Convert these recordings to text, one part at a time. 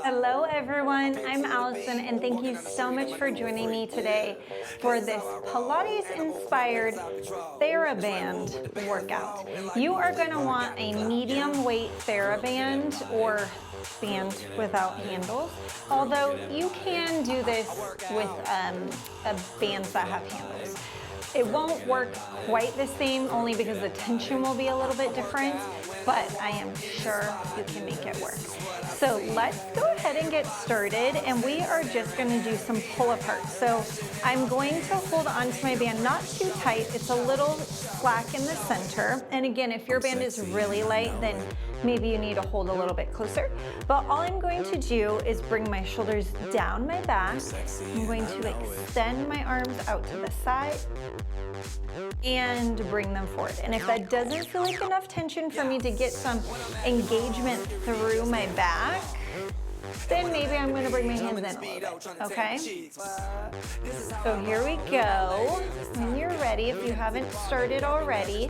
Hello everyone, I'm Allison and thank you so much for joining me today for this Pilates inspired TheraBand workout. You are going to want a medium weight TheraBand or band without handles, although you can do this with bands that have handles. It won't work quite the same only because the tension will be a little bit different, but I am sure you can make it work. So let's go ahead and get started, and we are just going to do some pull aparts. So I'm going to hold onto my band, not too tight, it's a little slack in the center. And again, if your band is really light, then maybe you need to hold a little bit closer. But all I'm going to do is bring my shoulders down my back. I'm going to extend my arms out to the side and bring them forward. And if that doesn't feel like enough tension for me to get some engagement through my back, then maybe I'm going to bring my hands in a little bit, okay? So here we go. When you're ready, if you haven't started already,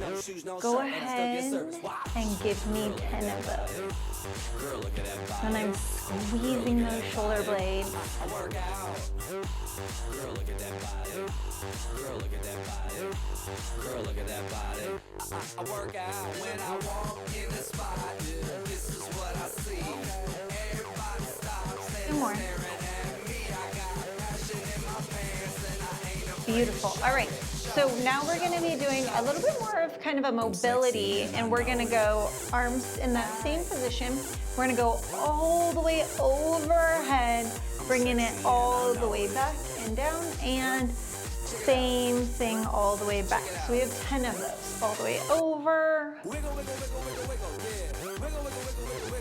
go ahead and give me 10 of those. And I'm squeezing those shoulder blades. Girl, look at that body. Girl, look at that body. Girl, look at that body. I work out when I walk in the spot. This is what I see. Everybody stops and more. staring at me. I got passion in my pants and I ain't a Beautiful. All right. So now we're going to be doing a little bit more of kind of a mobility, and we're going to go arms in that same position. We're going to go all the way overhead, bringing it all the way back and down, and same thing all the way back. So we have 10 of those, all the way over.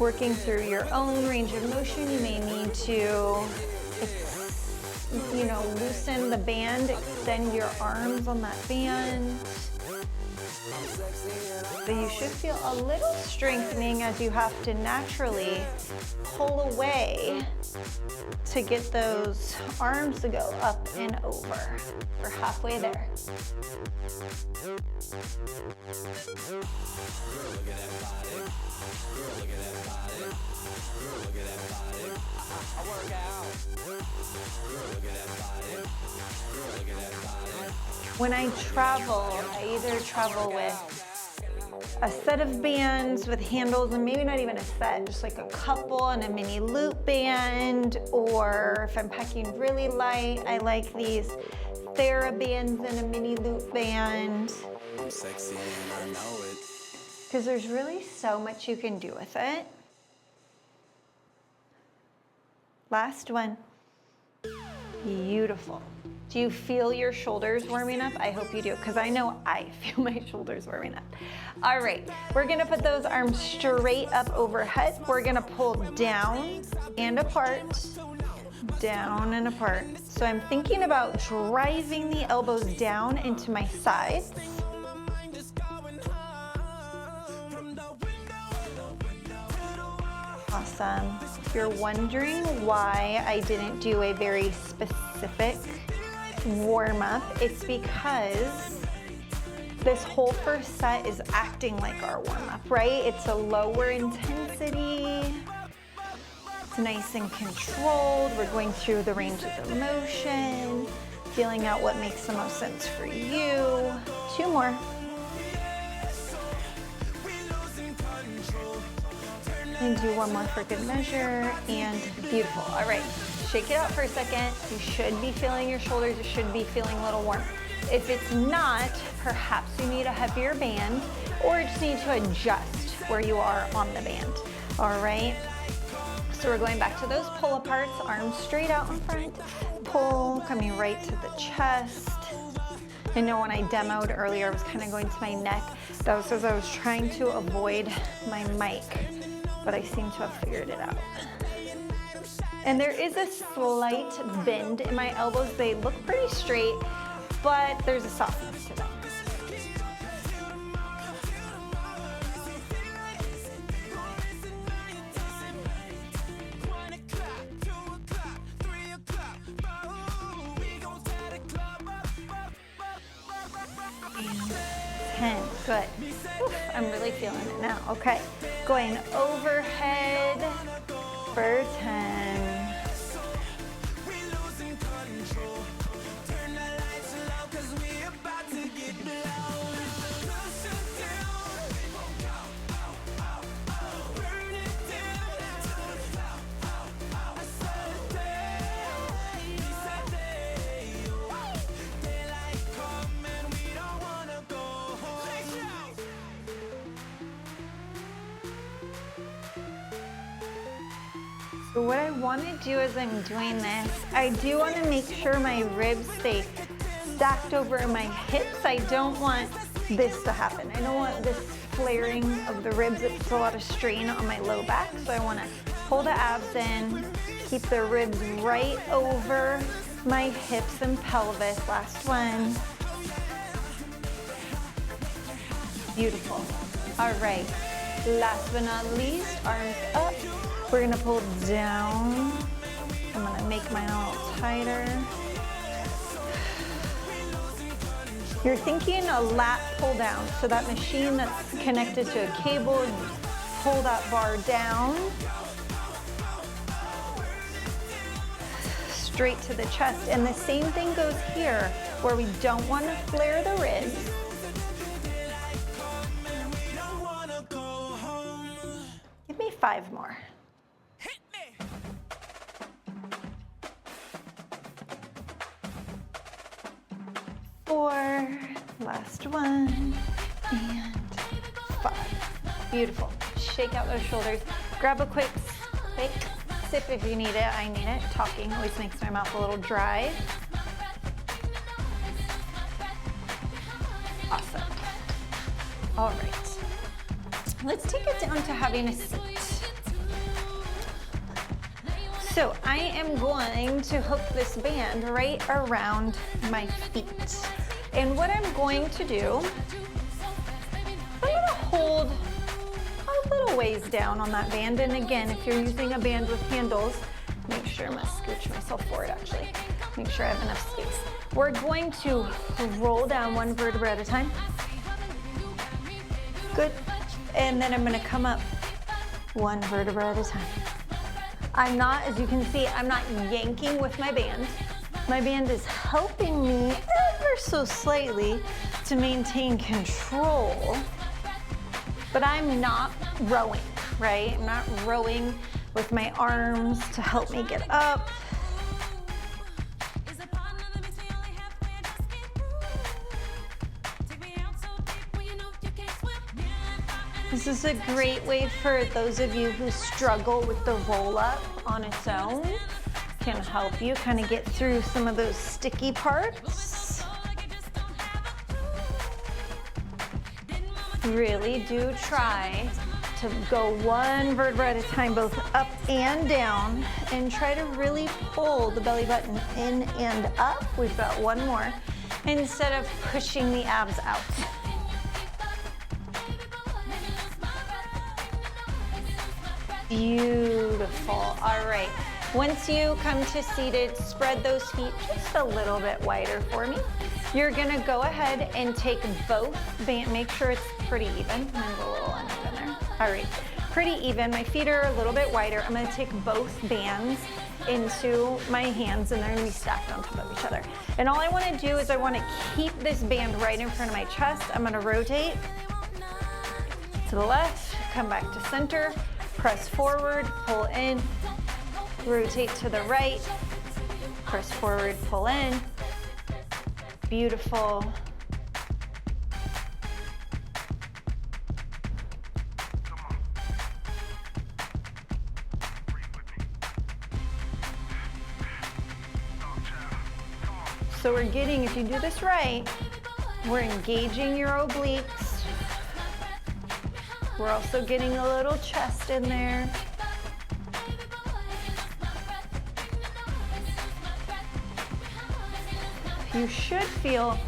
Working through your own range of motion, you may need to loosen the band, extend your arms on that band. So you should feel a little strengthening as you have to naturally pull away to get those arms to go up and over. We're halfway there. Girl, look at that body. Girl, look at that body. Girl, look at that body. I work out. Girl, look at that body. Girl, look at that body. When I travel, I either travel with a set of bands with handles, and maybe not even a set, just like a couple and a mini loop band, or if I'm packing really light, I like these TheraBands and a mini loop band. I'm sexy and I know it. Because there's really so much you can do with it. Last one. Beautiful. Do you feel your shoulders warming up? I hope you do, because I know I feel my shoulders warming up. All right, we're gonna put those arms straight up overhead. We're gonna pull down and apart, down and apart. So I'm thinking about driving the elbows down into my sides. Awesome. If you're wondering why I didn't do a very specific warm up, it's because this whole first set is acting like our warm up, right? It's a lower intensity. It's nice and controlled. We're going through the ranges of motion, feeling out what makes the most sense for you. 2 more. And do 1 more for good measure, and beautiful. All right, shake it out for a second. You should be feeling your shoulders. You should be feeling a little warm. If it's not, perhaps you need a heavier band, or just need to adjust where you are on the band. All right, so we're going back to those pull aparts, arms straight out in front, pull, coming right to the chest. I know when I demoed earlier, I was kind of going to my neck. That was because I was trying to avoid my mic, but I seem to have figured it out. And there is a slight bend in my elbows. They look pretty straight, but there's a softness to them. And 10, good. Oof, I'm really feeling it now. Okay, going overhead, for 10. So what I want to do as I'm doing this, I do want to make sure my ribs stay stacked over my hips. I don't want this to happen. I don't want this flaring of the ribs. It puts a lot of strain on my low back. So I want to pull the abs in, keep the ribs right over my hips and pelvis. Last one. Beautiful. All right. Last but not least, arms up. We're gonna pull down. I'm gonna make mine a little tighter. You're thinking a lat pull down. So that machine that's connected to a cable, you pull that bar down. Straight to the chest. And the same thing goes here, where we don't wanna flare the ribs. Give me 5 more. 4, last one, and 5. Beautiful. Shake out those shoulders. Grab a quick sip if you need it. I need it. Talking always makes my mouth a little dry. Awesome. All right. Let's take it down to having a seat. So I am going to hook this band right around my feet. And what I'm going to do, I'm going to hold a little ways down on that band. And again, if you're using a band with handles, make sure I'm going to scooch myself forward actually. Make sure I have enough space. We're going to roll down one vertebra at a time. Good. And then I'm going to come up one vertebra at a time. I'm not, as you can see, I'm not yanking with my band. My band is helping me ever so slightly to maintain control, but I'm not rowing, right? I'm not rowing with my arms to help me get up. This is a great way for those of you who struggle with the roll up on its own. Can help you kind of get through some of those sticky parts. Really do try to go one vertebra at a time, both up and down, and try to really pull the belly button in and up. We've got one more, instead of pushing the abs out. Beautiful. All right. Once you come to seated, spread those feet just a little bit wider for me. You're gonna go ahead and take both bands, make sure it's pretty even. Mine's a little uneven there. All right, pretty even. My feet are a little bit wider. I'm gonna take both bands into my hands and they're gonna be stacked on top of each other. And all I wanna do is I wanna keep this band right in front of my chest. I'm gonna rotate to the left, come back to center, press forward, pull in, rotate to the right, press forward, pull in. Beautiful. So we're getting, if you do this right, we're engaging your obliques. We're also getting a little chest in there. You should feel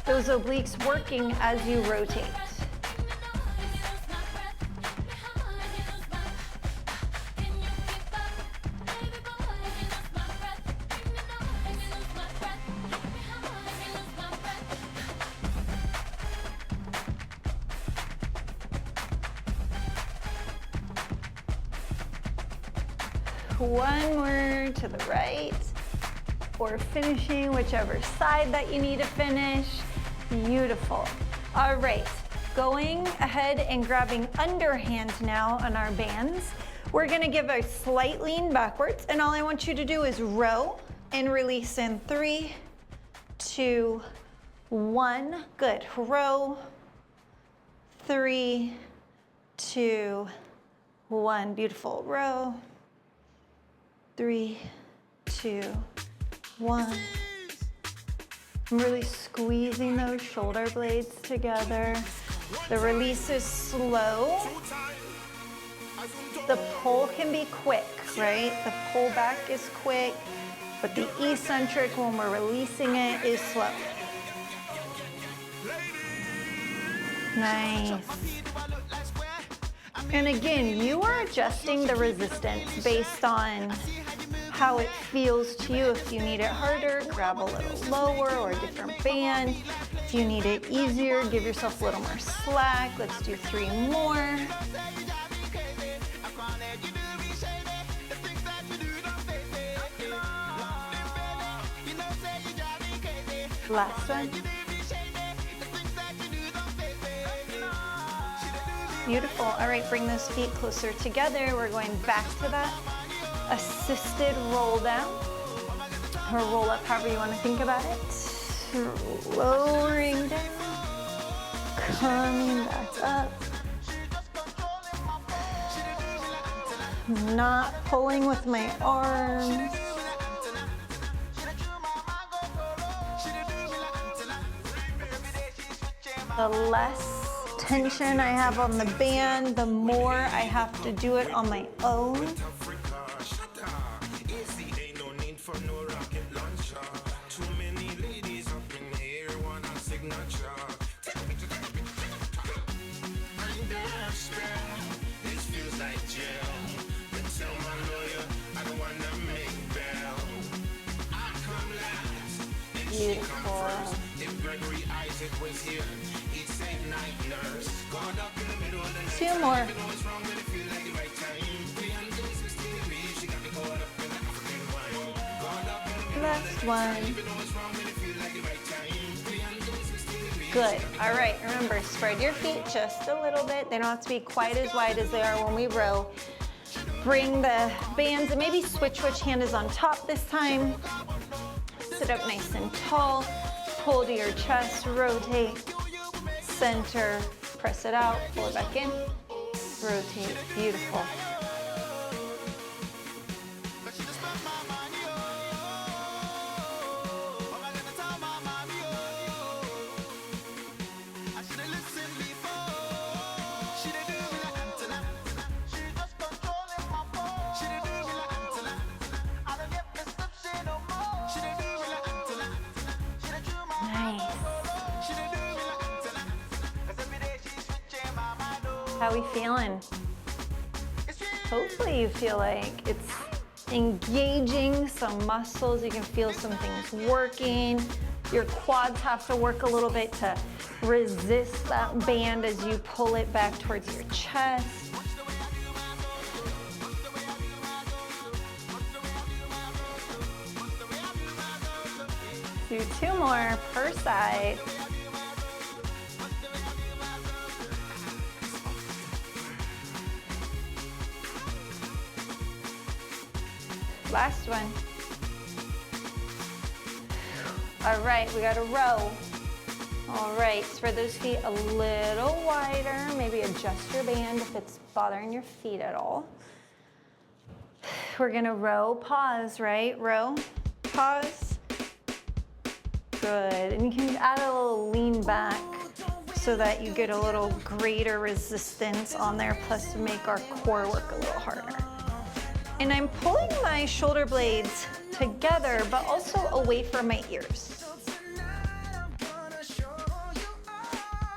those obliques working as you rotate. One more to the right, or finishing whichever side that you need to finish. Beautiful. All right, going ahead and grabbing underhand now on our bands. We're gonna give a slight lean backwards, and all I want you to do is row and release in 3, 2, 1. Good. Row, 3, 2, 1. Beautiful. Row, 3, 2, 1. I'm really squeezing those shoulder blades together. The release is slow. The pull can be quick, right? The pull back is quick, but the eccentric when we're releasing it is slow. Nice. And again, you are adjusting the resistance based on how it feels to you. If you need it harder, grab a little lower or a different band. If you need it easier, give yourself a little more slack. Let's do 3 more. Last one. Beautiful. All right, bring those feet closer together. We're going back to that assisted roll down, or roll up, however you want to think about it. Lowering down, coming back up. Not pulling with my arms. The less tension I have on the band, the more I have to do it on my own. Beautiful. 2 more. Last one. Good. All right, remember, spread your feet just a little bit. They don't have to be quite as wide as they are when we row. Bring the bands and maybe switch which hand is on top this time. Sit up nice and tall. Pull to your chest, rotate, center, press it out, pull it back in, rotate. Beautiful. How we feeling? Hopefully you feel like it's engaging some muscles. You can feel some things working. Your quads have to work a little bit to resist that band as you pull it back towards your chest. Do 2 more per side. Last one. All right, we got a row. All right, spread those feet a little wider. Maybe adjust your band if it's bothering your feet at all. We're gonna row, pause, right? Row, pause. Good, and you can add a little lean back so that you get a little greater resistance on there, plus to make our core work a little harder. And I'm pulling my shoulder blades together, but also away from my ears.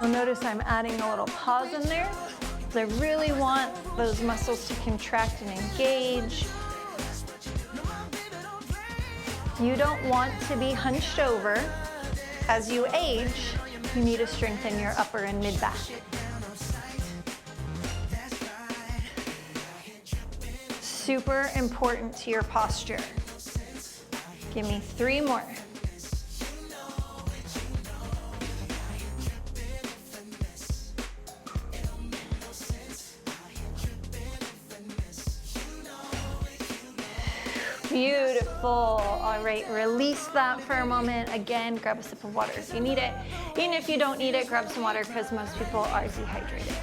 You'll notice I'm adding a little pause in there. I really want those muscles to contract and engage. You don't want to be hunched over. As you age, you need to strengthen your upper and mid back. super important to your posture. Give me 3 more. Beautiful. All right, release that for a moment. Again, grab a sip of water if you need it. Even if you don't need it, grab some water because most people are dehydrated.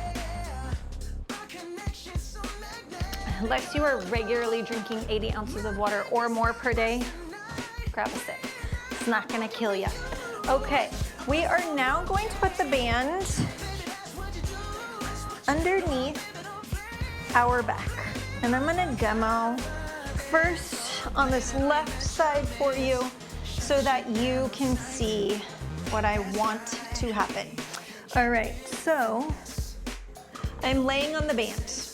Unless you are regularly drinking 80 ounces of water or more per day, grab a sip. It's not gonna kill you. Okay, we are now going to put the band underneath our back. And I'm gonna demo first on this left side for you so that you can see what I want to happen. All right, so I'm laying on the band.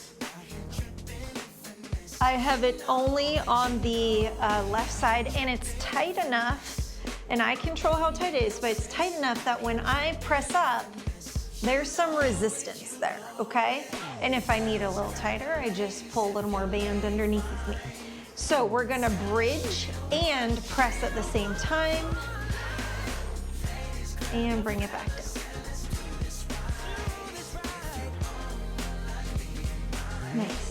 I have it only on the left side and it's tight enough, and I control how tight it is, but it's tight enough that when I press up, there's some resistance there, okay? And if I need a little tighter, I just pull a little more band underneath of me. So we're gonna bridge and press at the same time and bring it back down. Nice.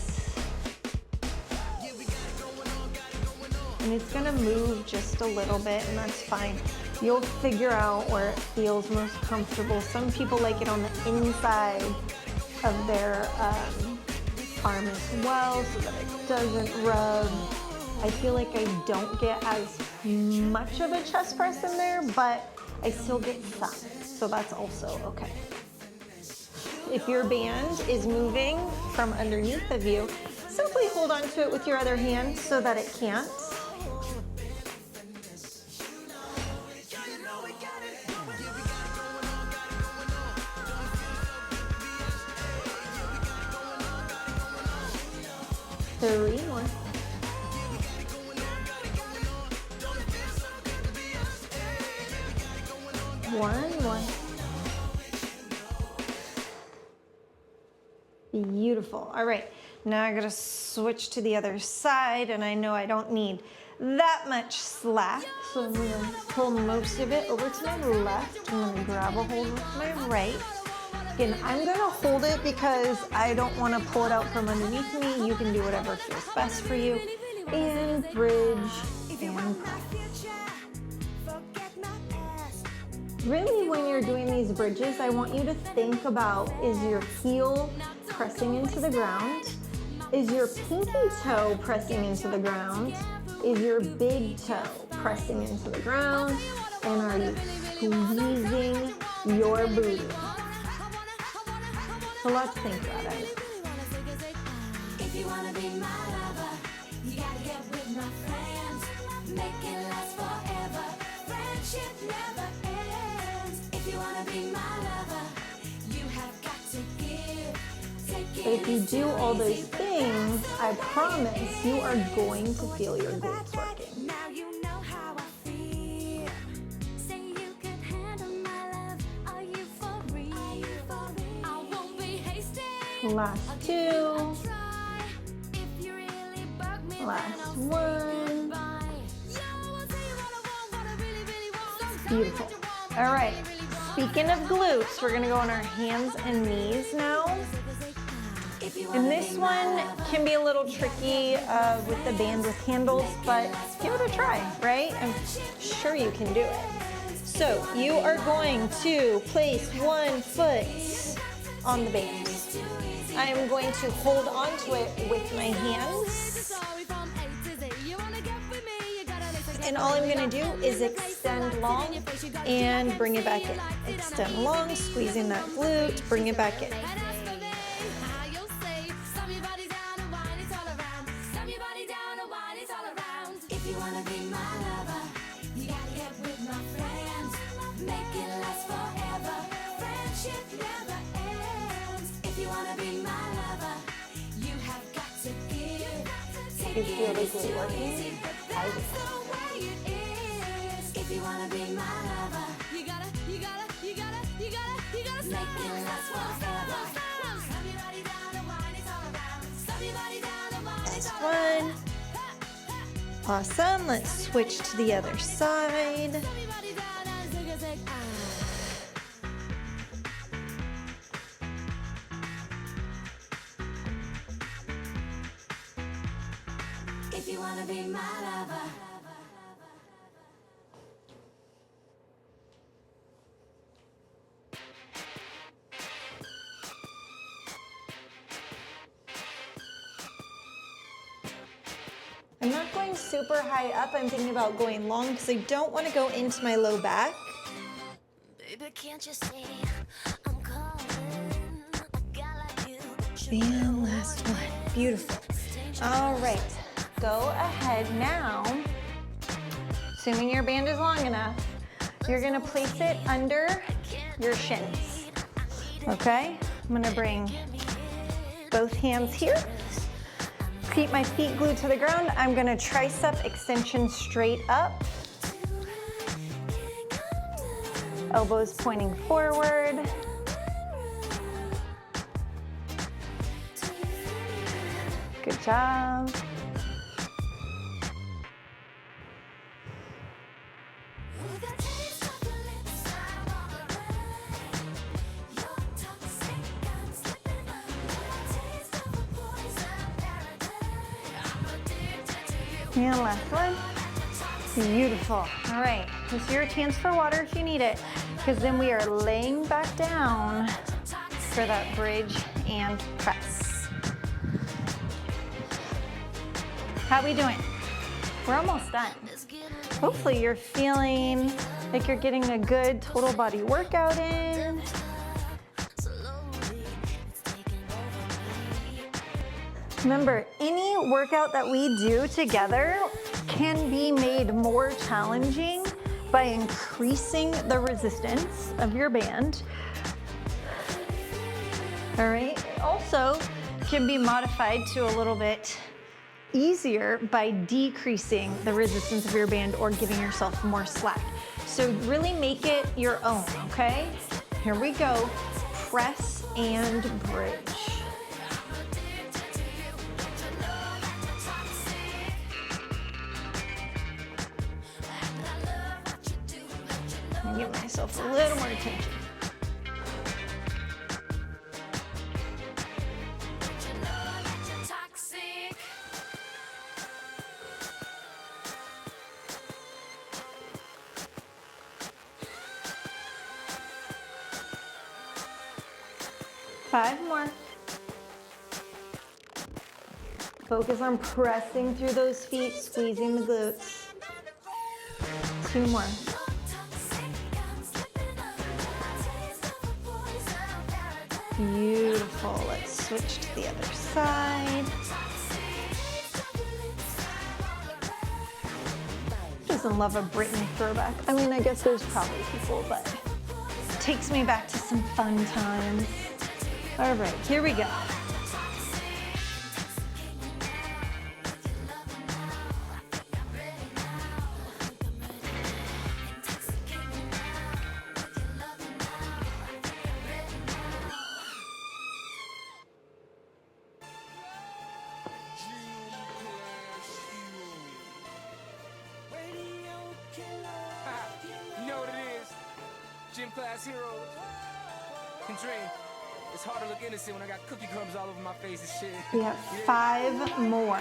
And it's gonna move just a little bit, and that's fine. You'll figure out where it feels most comfortable. Some people like it on the inside of their arm as well, so that it doesn't rub. I feel like I don't get as much of a chest press in there, but I still get some, so that's also okay. If your band is moving from underneath of you, simply hold on to it with your other hand so that it can't. Three more. One more. Beautiful. All right, now I gotta switch to the other side, and I know I don't need that much slack, so I'm gonna pull most of it over to my left. I'm gonna grab a hold with my right. Again, I'm gonna hold it because I don't wanna pull it out from underneath me. You can do whatever feels best for you. And bridge and press. Really, when you're doing these bridges, I want you to think about, is your heel pressing into the ground? Is your pinky toe pressing into the ground? Is your big toe pressing into the ground? And are you squeezing your booty? So let's think about it. If you wanna be my lover, you gotta get with my friends. Make it last forever. Friendship never ends. If you wanna be my lover, you have got to give. But if you do all those things, I promise you are going to feel your glutes working. Now you know how I feel. Say you could handle my love. Are you for real? I won't be hasty. Last two. Try. If you really bug me, then Last I'll say one. goodbye. Yo, I'll tell you what I want, what I really, really want. Beautiful. All right, speaking of glutes, we're gonna go on our hands and knees now. And this one can be a little tricky with the band with handles, but give it a try, right? I'm sure you can do it. So you are going to place one foot on the band. I am going to hold onto it with my hands. And all I'm gonna do is extend long and bring it back in. Extend long, squeezing that glute, bring it back in. If you wanna be my lover, you gotta get with my friends. Make it last forever. Friendship never ends. If you wanna be my lover, you have got to give. You feel the glute working? I do. If you wanna be my lover, you gotta make it last forever. Stop your body down and wine it all around. Stop your body down and wine it all around. one. Awesome. Let's switch to the other side. If you wanna be my lover. I'm not going super high up. I'm thinking about going long because I don't want to go into my low back. Baby, can't you see I'm calling? A guy like you. And last one. Beautiful. All right. Go ahead now. Assuming your band is long enough, you're going to place it under your shins. Okay? I'm going to bring both hands here. Keep my feet glued to the ground. I'm going to tricep extension straight up. Elbows pointing forward. Good job. And last one. Beautiful. All right, use your hands for water if you need it, because then we are laying back down for that bridge and press. How we doing? We're almost done. Hopefully you're feeling like you're getting a good total body workout in. Remember, any workout that we do together can be made more challenging by increasing the resistance of your band. All right, it also can be modified to a little bit easier by decreasing the resistance of your band or giving yourself more slack. So really make it your own, okay? Here we go, press and bridge. Give myself a little more attention. Five more. Focus on pressing through those feet, squeezing the glutes. Two more. Beautiful. Let's switch to the other side. Who doesn't love a Britney throwback? I mean, I guess there's probably people, but it takes me back to some fun times. All right, here we go. You know what it is? Gym class heroes. And Dre, it's hard to look innocent when I got cookie crumbs all over my face and shit. We have 5 more.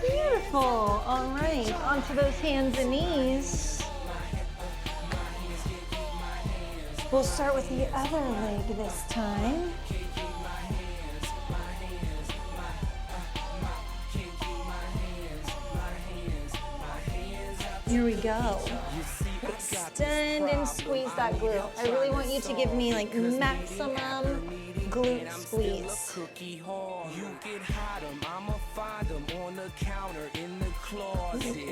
Beautiful. All right, onto those hands and knees. We'll start with the other leg this time. Here we go. Extend and squeeze that glute. I really want you to give me like maximum glute squeeze.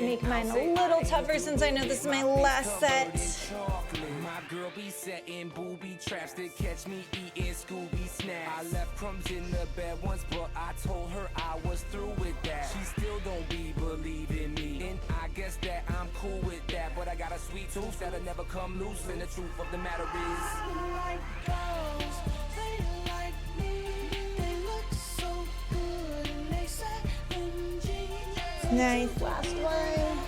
Make mine a little tougher since I know this is my last set. My girl be setting booby traps to catch me eating Scooby snacks. I left crumbs in the bed once, but I told her I was through with that. She still don't be believing me, and I guess that I'm cool with that. But I got a sweet tooth that'll never come loose, and the truth of the matter is, Like girls, they like me. They look so good and they say jeans. Nice, last one.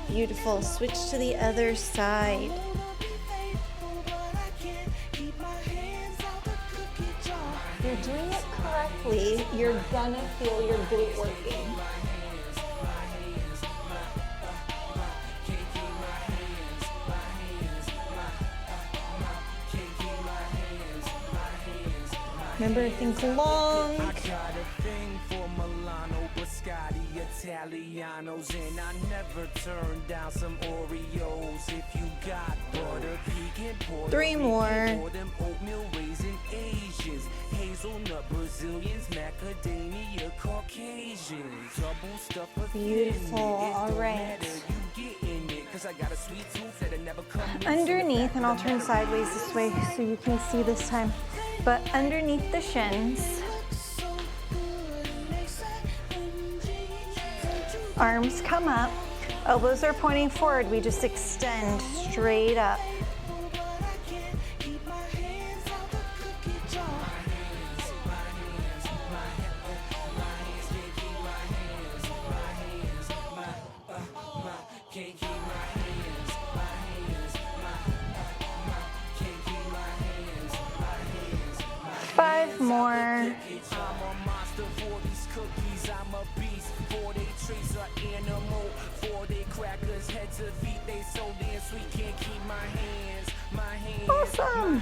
Beautiful, switch to the other side. You're doing it correctly. You're gonna feel your glute working. Remember, think long. I got a thing for Milano, Biscotti, Italianos, and I never turn down some Oreos. If you got butter, pecan, Puerto 3 more. Rican, or them oatmeal raisin Asians, hazelnut Brazilians, macadamia Caucasians, double stuff of Beautiful, all right. I got a sweet tooth that'll never come Underneath, and I'll turn sideways this way so you can see this time, but underneath the shins, arms come up, elbows are pointing forward, we just extend straight up. Five more. I'm a monster for these cookies, I'm a beast. For they trace an animal, for they crackers, head to feet, they so damn sweet, can't keep my hands. Awesome.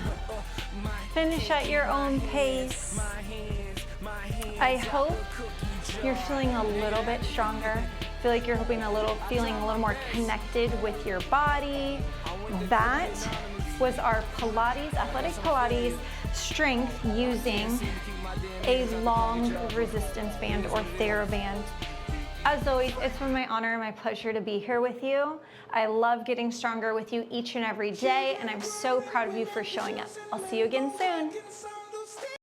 Finish at your own pace. I hope you're feeling a little bit stronger. I feel like you're feeling a little more connected with your body. That was our Pilates, athletic Pilates strength using a long resistance band or TheraBand. As always, it's been my honor and my pleasure to be here with you. I love getting stronger with you each and every day, and I'm so proud of you for showing up. I'll see you again soon.